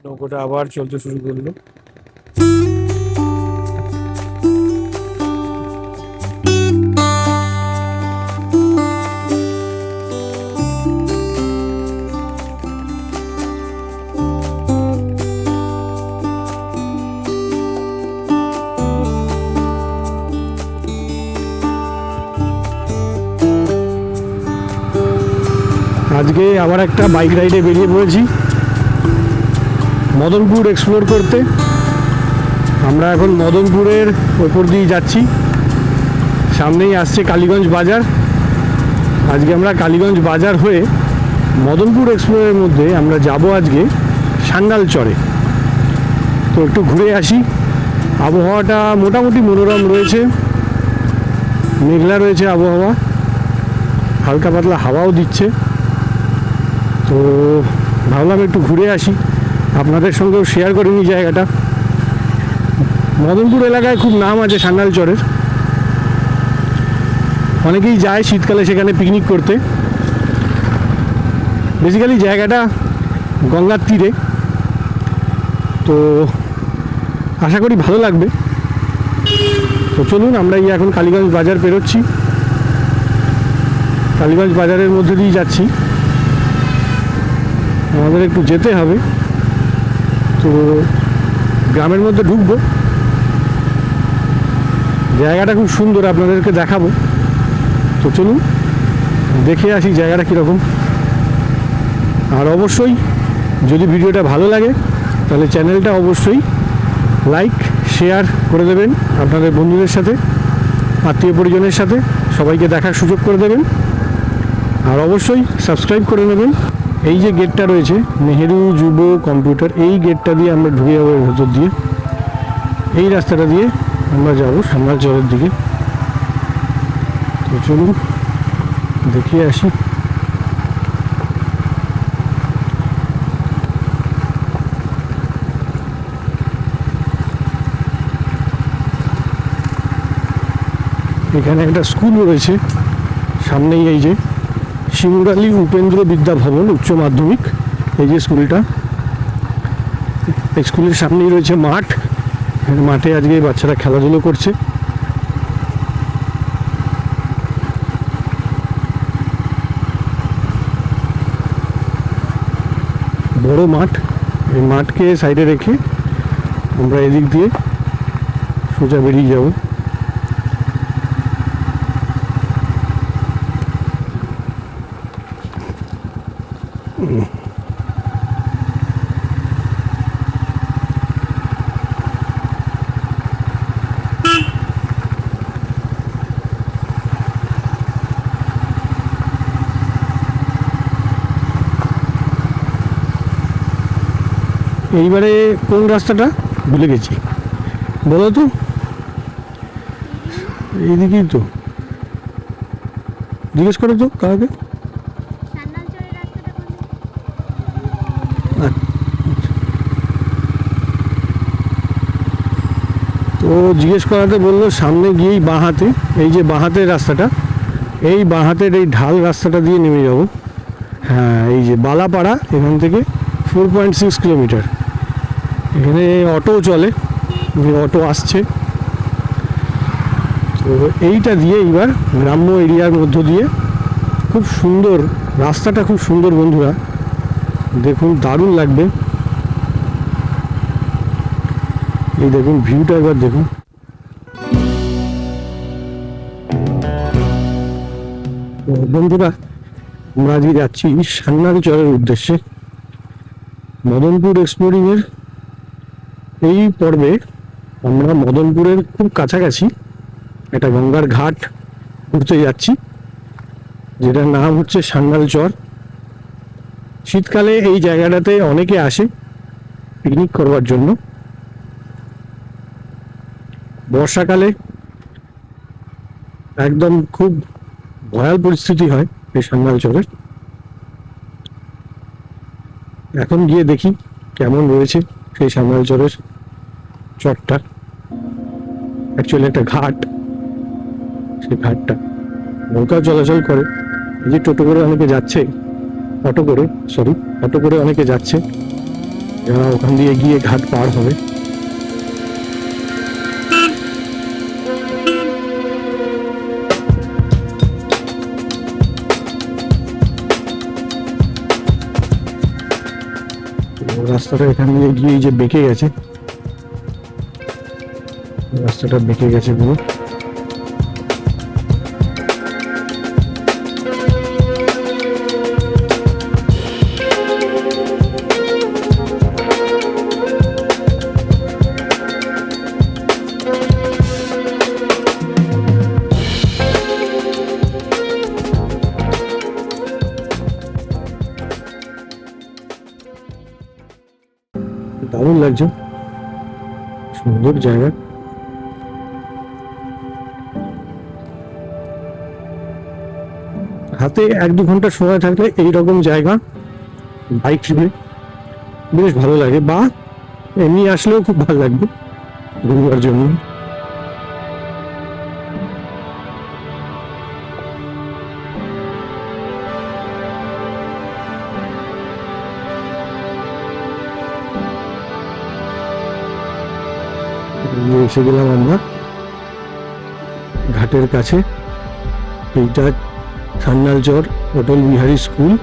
নৌকোটা আবার চলতে শুরু করলো। আজকে আবার একটা বাইক রাইডে বেরিয়ে পড়েছি মদনপুর এক্সপ্লোর করতে। আমরা এখন মদনপুরের ওপর দিয়ে যাচ্ছি, সামনেই আসছে কালীগঞ্জ বাজার। আজকে আমরা কালীগঞ্জ বাজার হয়ে মদনপুর এক্সপ্লোরের মধ্যে আমরা যাব আজকে সান্যাল চরে। তো একটু ঘুরে আসি। আবহাওয়াটা মোটামুটি মনোরম রয়েছে, মেঘলা রয়েছে আবহাওয়া, হালকা পাতলা হাওয়াও দিচ্ছে। তো ভাবলাম একটু ঘুরে আসি, আপনাদের সঙ্গেও শেয়ার করে নিই জায়গাটা। মদনপুর এলাকায় খুব নাম আছে সান্যাল চরের, অনেকেই যায় শীতকালে সেখানে পিকনিক করতে। বেসিক্যালি জায়গাটা গঙ্গার তীরে, তো আশা করি ভালো লাগবে। তো চলুন, আমরা এখন কালীগঞ্জ বাজার পেরোচ্ছি, কালীগঞ্জ বাজারের মধ্যে দিয়ে যাচ্ছি। আমাদের একটু যেতে হবে, তো গ্রামের মধ্যে ঢুকবো। জায়গাটা খুব সুন্দর, আপনাদেরকে দেখাবো। তো চলুন দেখে আসি জায়গাটা কীরকম। আর অবশ্যই যদি ভিডিওটা ভালো লাগে তাহলে চ্যানেলটা অবশ্যই লাইক শেয়ার করে দেবেন আপনাদের বন্ধুদের সাথে, আত্মীয় পরিজনের সাথে সবাইকে দেখার সুযোগ করে দেবেন। আর অবশ্যই সাবস্ক্রাইব করে নেবেন। এই যে গেটটা রয়েছে নেহেরু যুব কম্পিউটার, এই গেটটা দিয়ে আমরা ঢুকে যাবো ভেতর দিয়ে। এই রাস্তাটা দিয়ে আমরা যাবো সান্যাল চরের দিকে। তো চলুন দেখিয়ে আসি। এখানে একটা স্কুল রয়েছে সামনেই, এই যে শিমুরালী উপেন্দ্র বিদ্যা ভবন উচ্চ মাধ্যমিক, এই যে স্কুলটা। এই স্কুলের সামনেই রয়েছে মাঠ, মাঠে আজকে বাচ্চারা খেলাধুলো করছে। বড় মাঠ, এই মাঠকে সাইডে রেখে আমরা এদিক দিয়ে সোজা বেরিয়ে যাব। এইবারে কোন রাস্তাটা ভুলে গেছি, বলো তো? এইদিকেই তো, জিজ্ঞেস করো তো কাকে। তো জিজ্ঞেস করাতে বললো সামনে গিয়েই বাঁ হাতে, এই যে বাঁ হাতের রাস্তাটা, এই বাঁ হাতের এই ঢাল রাস্তাটা দিয়ে নেমে যাব। হ্যাঁ, এই যে বালাপাড়া, এখান থেকে 4.6 কিলোমিটার। এখানে অটো চলে, অটো আসছে। তো এইটা দিয়ে এইবার গ্রাম্য এরিয়ার মধ্য দিয়ে, খুব সুন্দর রাস্তাটা, খুব সুন্দর বন্ধুরা, দেখুন দারুণ লাগবে। এই দেখুন ভিউটা একবার দেখুন। বন্ধুরা, আমরা আজকে যাচ্ছি সান্যাল চরের উদ্দেশ্যে। মদনপুর এক্সপ্লোরিং এর এই পর্বে আমরা মদনপুরের খুব কাছাকাছি একটা গঙ্গার ঘাট ঘুরতে যাচ্ছি, যেটার নাম হচ্ছে সান্যাল চর। শীতকালে এই জায়গাটাতে অনেকে আসে পিকনিক করবার জন্য। বর্ষাকালে একদম খুব ভয়াল পরিস্থিতি হয় এই সান্যাল চরের। এখন গিয়ে দেখি কেমন রয়েছে সেই সান্যাল চরের চরটা। অ্যাকচুয়ালি একটা ঘাট, সেই ঘাটটা নৌকাও চলাচল করে। এই যে টোটো করে অনেকে যাচ্ছে, অটো করে অনেকে যাচ্ছে। যারা ওখান দিয়ে গিয়ে ঘাট পার হবে। রাস্তাটা এখান দিয়ে গিয়ে যে বেঁকে গেছে, রাস্তাটা বেঁকে গেছে পুরো। দারুণ লাগছে, সুন্দর জায়গা। হাতে 1-2 ঘন্টা সময় থাকলে এইরকম জায়গা বাইক ট্রিপে বেশ ভালো লাগে, বা এমনি আসলেও খুব ভালো লাগবে ঘুরবার জন্য। এসে গেলাম আমরা ঘাটের কাছে। এইটা সান্যালচর অটল বিহারী স্কুল।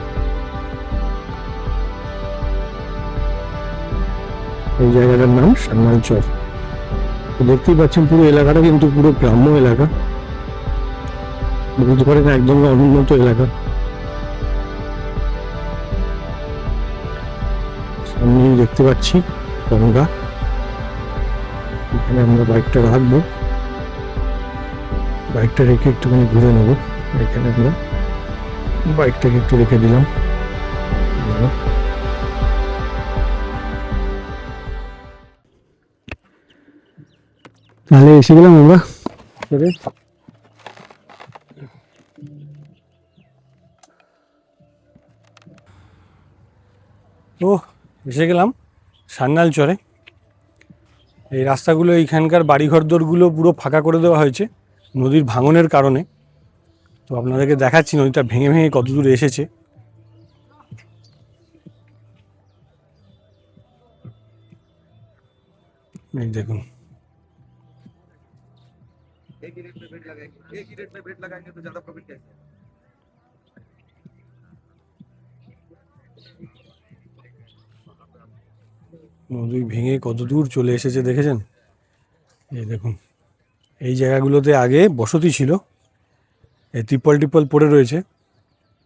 এই জায়গাটার নাম সান্যালচর। দেখতেই পাচ্ছেন পুরো এলাকাটা কিন্তু পুরো গ্রাম্য এলাকা, বুঝতে পারেন একদম অনুন্নত এলাকা। সামনেই দেখতে পাচ্ছি গঙ্গা, এখানে আমরা বাইকটা রাখবো, বাইকটা রেখে একটুখানি ঘুরে নেবো। এখানে আমরা বাইকটাকে একটু রেখে দিলাম। তাহলে এসে গেলাম আমরা। তো এসে গেলাম সান্যালচরে। এই রাস্তাগুলো, এইখানকার বাড়িঘর দরগুলো পুরো ফাঁকা করে দেওয়া হয়েছে নদীর ভাঙনের কারণে। তো আপনাদেরকে দেখাচ্ছি নদীটা ভেঙে ভেঙে কত দূর এসেছে। এই দেখুন, নদী ভেঙে কত দূর চলে এসেছে দেখেছেন। এই দেখুন, এই জায়গাগুলোতে আগে বসতি ছিল, এই ত্রিপল টিপল পড়ে রয়েছে।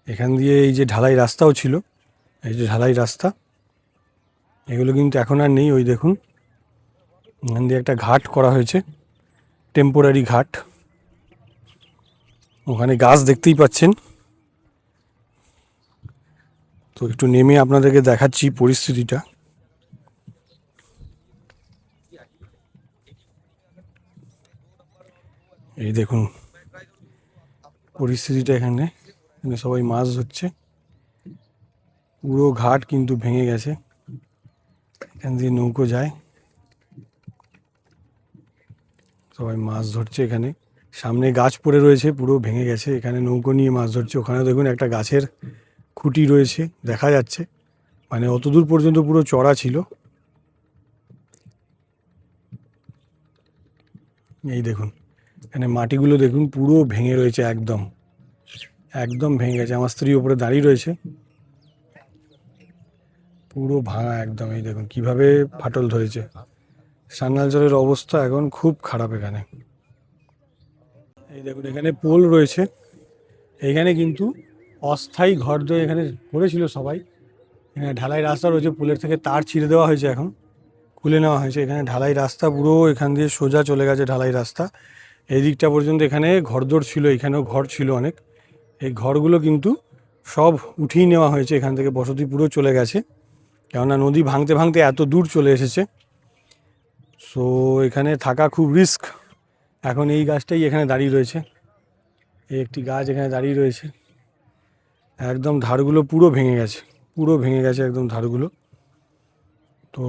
এখান দিয়ে এই যে ঢালাই রাস্তাও ছিল, এই যে ঢালাই রাস্তা, এগুলো কিন্তু এখন আর নেই। ওই দেখুন, এখান দিয়ে একটা ঘাট করা হয়েছে, টেম্পোরারি ঘাট। ওখানে গাছ দেখতেই পাচ্ছেন। তো একটু নেমে আপনাদেরকে দেখাচ্ছি পরিস্থিতিটা। এই দেখুন পরিস্থিতিটা, এখানে সবাই মাছ ধরছে। পুরো ঘাট কিন্তু ভেঙে গেছে, এখান দিয়ে নৌকো যায়, সবাই মাছ ধরছে। এখানে সামনে গাছ পড়ে রয়েছে, পুরো ভেঙে গেছে, এখানে নৌকো নিয়ে মাছ ধরছে। ওখানে দেখুন একটা গাছের খুঁটি রয়েছে, দেখা যাচ্ছে, মানে অত দূর পর্যন্ত পুরো চড়া ছিল। এই দেখুন এখানে মাটিগুলো দেখুন পুরো ভেঙে রয়েছে, একদম একদম ভেঙে গেছে। আমার স্ত্রী ওপরে দাঁড়িয়ে রয়েছে, পুরো ভাঙা একদম। এই দেখুন কিভাবে ফাটল ধরেছে। সান্যালচরের অবস্থা এখন খুব খারাপ এখানে। এই দেখুন এখানে পোল রয়েছে, এইখানে কিন্তু অস্থায়ী ঘর দোর এখানে করেছিল সবাই। এখানে ঢালাই রাস্তা রয়েছে, পোলের থেকে তার ছিঁড়ে দেওয়া হয়েছে, এখন খুলে নেওয়া হয়েছে। এখানে ঢালাই রাস্তা পুরো এখান দিয়ে সোজা চলে গেছে ঢালাই রাস্তা এই দিকটা পর্যন্ত। এখানে ঘরদোর ছিল, এখানেও ঘর ছিল অনেক। এই ঘরগুলো কিন্তু সব উঠিয়ে নেওয়া হয়েছে, এখান থেকে বসতি পুরো চলে গেছে, কেননা নদী ভাঙতে ভাঙতে এত দূর চলে এসেছে। সো এখানে থাকা খুব রিস্ক। এখন এই গাছটাই এখানে দাঁড়িয়ে রয়েছে, এই একটি গাছ এখানে দাঁড়িয়ে রয়েছে। একদম ধারগুলো পুরো ভেঙে গেছে, পুরো ভেঙে গেছে একদম ধারগুলো। তো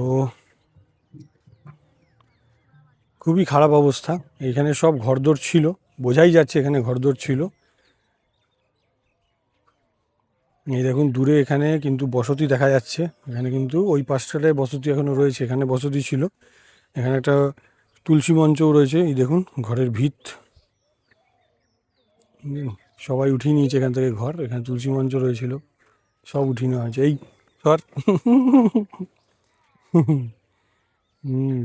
খুবই খারাপ অবস্থা। এখানে সব ঘরদোর ছিল, বোঝাই যাচ্ছে এখানে ঘরদোর ছিল। এই দেখুন দূরে এখানে কিন্তু বসতি দেখা যাচ্ছে, এখানে কিন্তু ওই পাশটায় বসতি এখনো রয়েছে, এখানে বসতি ছিল। এখানে একটা তুলসী মঞ্চও রয়েছে, এই দেখুন ঘরের ভিত। সবাই উঠিয়ে নিয়েছে এখান থেকে ঘর, এখানে তুলসী মঞ্চ রয়েছিল, সব উঠিয়ে নেওয়া হয়েছে। এই ঘর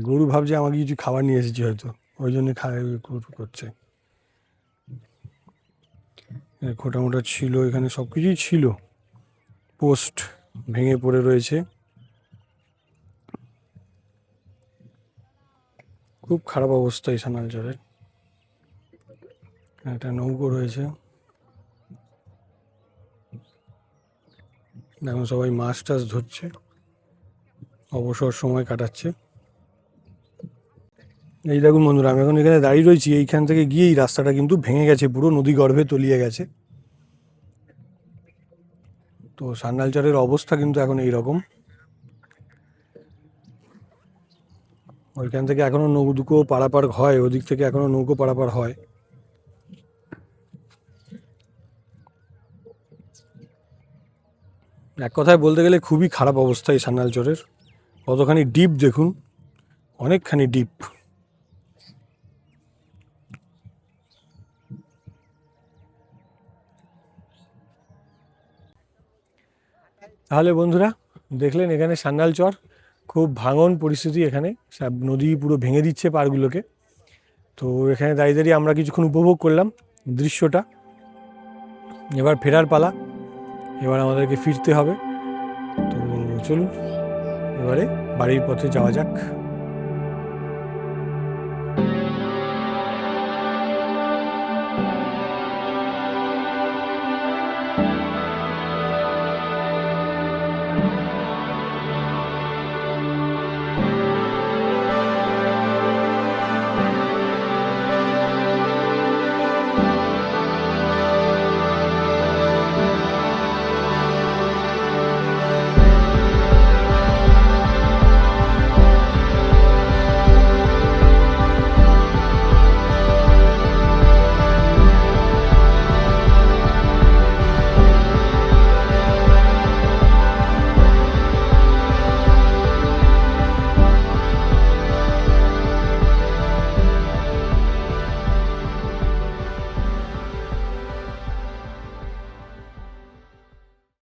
গরু ভাবছে আমাকে কিছু খাবার নিয়ে এসেছি হয়তো, ওই জন্য করছে। খোটা মোটা ছিল, এখানে সব কিছুই ছিল। পোস্ট ভেঙে পড়ে রয়েছে, খুব খারাপ অবস্থা এই সানালচরের। একটা নৌকো রয়েছে, এখন সবাই মাছ টাছ ধরছে, অবসর সময় কাটাচ্ছে। এই দেখুন বন্ধুরা, আমি এখন এখানে দাঁড়িয়ে রয়েছি, এইখান থেকে গিয়ে এই রাস্তাটা কিন্তু ভেঙে গেছে, পুরো নদী গর্ভে তলিয়ে গেছে। তো সান্যালচরের অবস্থা কিন্তু এখন এইরকম। ওইখান থেকে এখনো নৌকো পারাপার হয়, ওদিক থেকে এখনো নৌকো পারাপার হয়। এক কথায় বলতে গেলে খুবই খারাপ অবস্থা এই সান্যালচরের। কতখানি ডিপ দেখুন, অনেকখানি ডিপ। তাহলে বন্ধুরা দেখলেন এখানে সান্যালচর, খুব ভাঙন পরিস্থিতি, এখানে সব নদী পুরো ভেঙে দিচ্ছে পাড়গুলোকে। তো এখানে দাঁড়িয়ে দাঁড়িয়ে আমরা কিছুক্ষণ উপভোগ করলাম দৃশ্যটা। এবার ফেরার পালা, এবার আমাদেরকে ফিরতে হবে। তো চলুন এবারে বাড়ির পথে যাওয়া যাক।